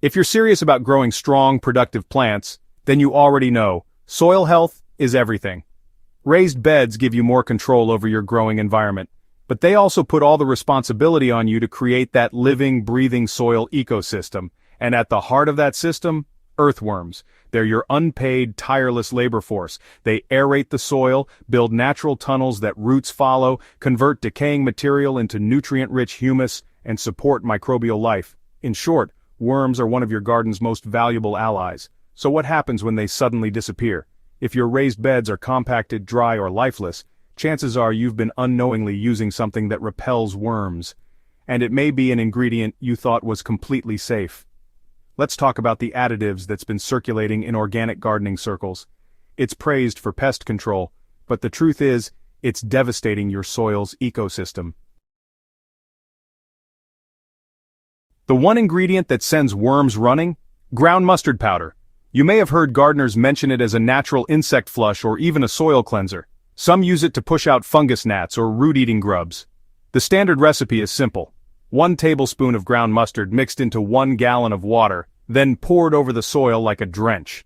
If you're serious about growing strong, productive plants, then you already know, soil health is everything. Raised beds give you more control over your growing environment, but they also put all the responsibility on you to create that living, breathing soil ecosystem, and at the heart of that system, earthworms. They're your unpaid, tireless labor force. They aerate the soil, build natural tunnels that roots follow, convert decaying material into nutrient-rich humus, and support microbial life. In short, worms are one of your garden's most valuable allies. So what happens when they suddenly disappear? If your raised beds are compacted, dry, or lifeless, chances are you've been unknowingly using something that repels worms. And it may be an ingredient you thought was completely safe. Let's talk about the additives that's been circulating in organic gardening circles. It's praised for pest control, but the truth is, it's devastating your soil's ecosystem. The one ingredient that sends worms running? Ground mustard powder. You may have heard gardeners mention it as a natural insect flush or even a soil cleanser. Some use it to push out fungus gnats or root-eating grubs. The standard recipe is simple. 1 tablespoon of ground mustard mixed into 1 gallon of water, then poured over the soil like a drench.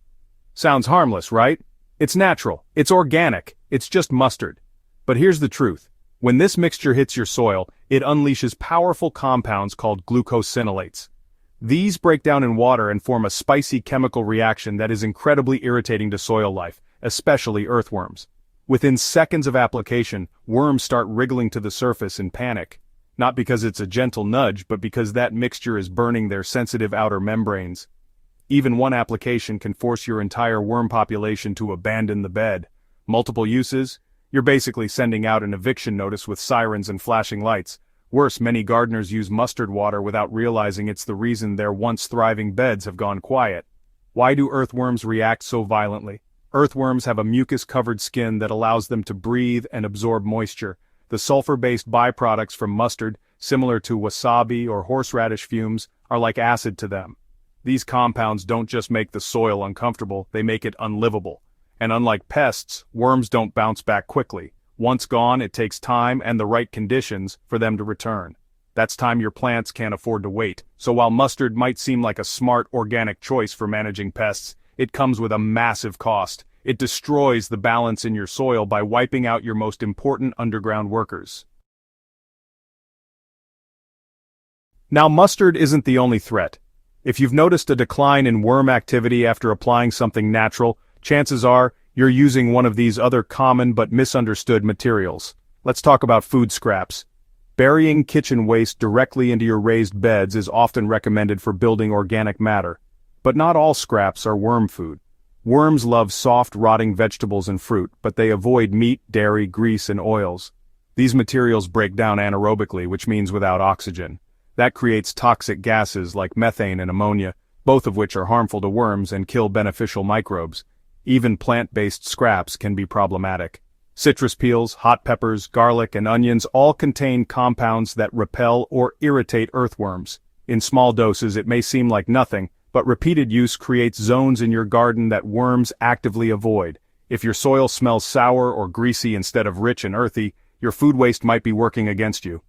Sounds harmless, right? It's natural, it's organic, it's just mustard. But here's the truth. When this mixture hits your soil, it unleashes powerful compounds called glucosinolates. These break down in water and form a spicy chemical reaction that is incredibly irritating to soil life, especially earthworms. Within seconds of application, worms start wriggling to the surface in panic. Not because it's a gentle nudge, but because that mixture is burning their sensitive outer membranes. Even one application can force your entire worm population to abandon the bed. Multiple uses? You're basically sending out an eviction notice with sirens and flashing lights. Worse, many gardeners use mustard water without realizing it's the reason their once thriving beds have gone quiet. Why do earthworms react so violently? Earthworms have a mucus-covered skin that allows them to breathe and absorb moisture. The sulfur-based byproducts from mustard, similar to wasabi or horseradish fumes, are like acid to them. These compounds don't just make the soil uncomfortable, they make it unlivable. And unlike pests, worms don't bounce back quickly. Once gone, it takes time and the right conditions for them to return. That's time your plants can't afford to wait. So while mustard might seem like a smart organic choice for managing pests, it comes with a massive cost. It destroys the balance in your soil by wiping out your most important underground workers. Now, mustard isn't the only threat. If you've noticed a decline in worm activity after applying something natural, chances are you're using one of these other common but misunderstood materials. Let's talk about food scraps. Burying kitchen waste directly into your raised beds is often recommended for building organic matter. But not all scraps are worm food. Worms love soft, rotting vegetables and fruit, but they avoid meat, dairy, grease, and oils. These materials break down anaerobically, which means without oxygen. That creates toxic gases like methane and ammonia, both of which are harmful to worms and kill beneficial microbes. Even plant-based scraps can be problematic. Citrus peels, hot peppers, garlic, and onions all contain compounds that repel or irritate earthworms. In small doses it may seem like nothing, but repeated use creates zones in your garden that worms actively avoid. If your soil smells sour or greasy instead of rich and earthy, your food waste might be working against you.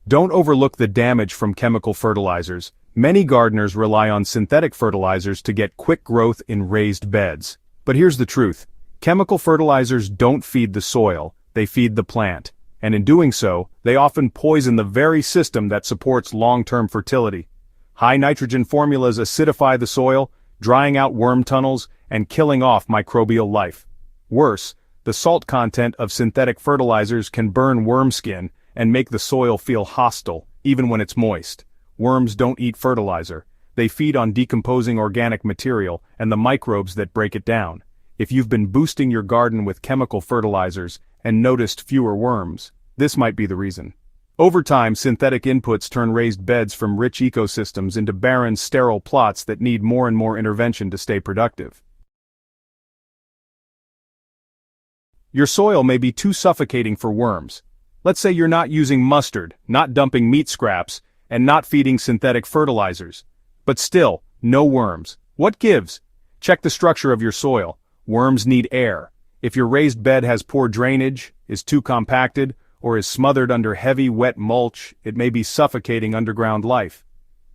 Don't overlook the damage from chemical fertilizers. Many gardeners rely on synthetic fertilizers to get quick growth in raised beds. But here's the truth. Chemical fertilizers don't feed the soil, they feed the plant. And in doing so, they often poison the very system that supports long-term fertility. High nitrogen formulas acidify the soil, drying out worm tunnels and killing off microbial life. Worse, the salt content of synthetic fertilizers can burn worm skin and make the soil feel hostile, even when it's moist. Worms don't eat fertilizer. They feed on decomposing organic material and the microbes that break it down. If you've been boosting your garden with chemical fertilizers and noticed fewer worms, this might be the reason. Over time, synthetic inputs turn raised beds from rich ecosystems into barren, sterile plots that need more and more intervention to stay productive. Your soil may be too suffocating for worms. Let's say you're not using mustard, not dumping meat scraps, and not feeding synthetic fertilizers. But still, no worms. What gives? Check the structure of your soil. Worms need air. If your raised bed has poor drainage, is too compacted, or is smothered under heavy wet mulch, it may be suffocating underground life.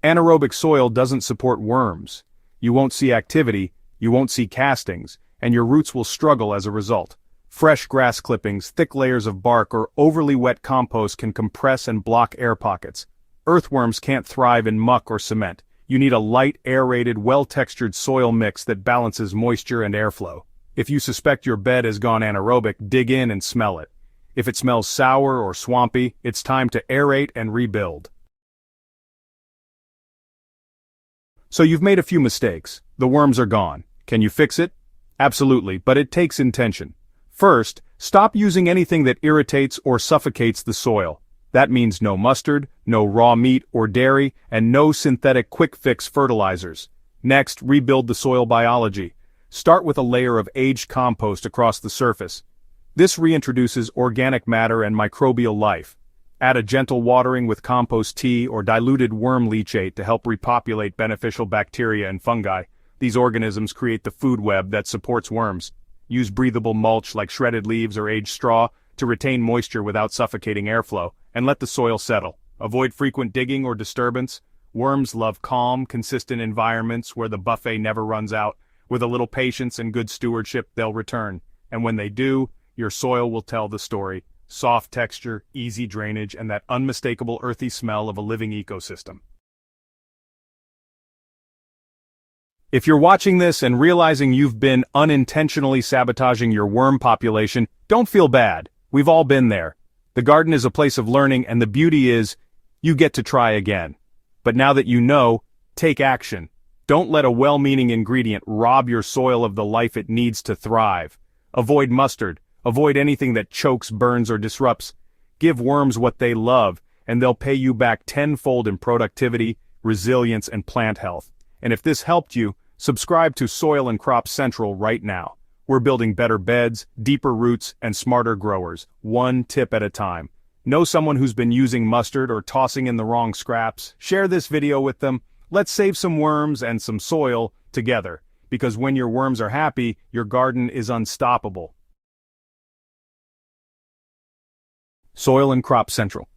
Anaerobic soil doesn't support worms. You won't see activity, you won't see castings, and your roots will struggle as a result. Fresh grass clippings, thick layers of bark, or overly wet compost can compress and block air pockets. Earthworms can't thrive in muck or cement. You need a light, aerated, well-textured soil mix that balances moisture and airflow. If you suspect your bed has gone anaerobic, dig in and smell it. If it smells sour or swampy, it's time to aerate and rebuild. So you've made a few mistakes. The worms are gone. Can you fix it? Absolutely, but it takes intention. First, stop using anything that irritates or suffocates the soil. That means no mustard, no raw meat or dairy, and no synthetic quick-fix fertilizers. Next, rebuild the soil biology. Start with a layer of aged compost across the surface. This reintroduces organic matter and microbial life. Add a gentle watering with compost tea or diluted worm leachate to help repopulate beneficial bacteria and fungi. These organisms create the food web that supports worms. Use breathable mulch like shredded leaves or aged straw to retain moisture without suffocating airflow, and let the soil settle. Avoid frequent digging or disturbance. Worms love calm, consistent environments where the buffet never runs out. With a little patience and good stewardship, they'll return. And when they do, your soil will tell the story. Soft texture, easy drainage, and that unmistakable earthy smell of a living ecosystem. If you're watching this and realizing you've been unintentionally sabotaging your worm population, don't feel bad. We've all been there. The garden is a place of learning, and the beauty is, you get to try again. But now that you know, take action. Don't let a well-meaning ingredient rob your soil of the life it needs to thrive. Avoid mustard. Avoid anything that chokes, burns, or disrupts. Give worms what they love, and they'll pay you back tenfold in productivity, resilience, and plant health. And if this helped you, subscribe to Soil and Crop Central right now. We're building better beds, deeper roots, and smarter growers, one tip at a time. Know someone who's been using mustard or tossing in the wrong scraps? Share this video with them. Let's save some worms and some soil together, because when your worms are happy, your garden is unstoppable. Soil and Crop Central.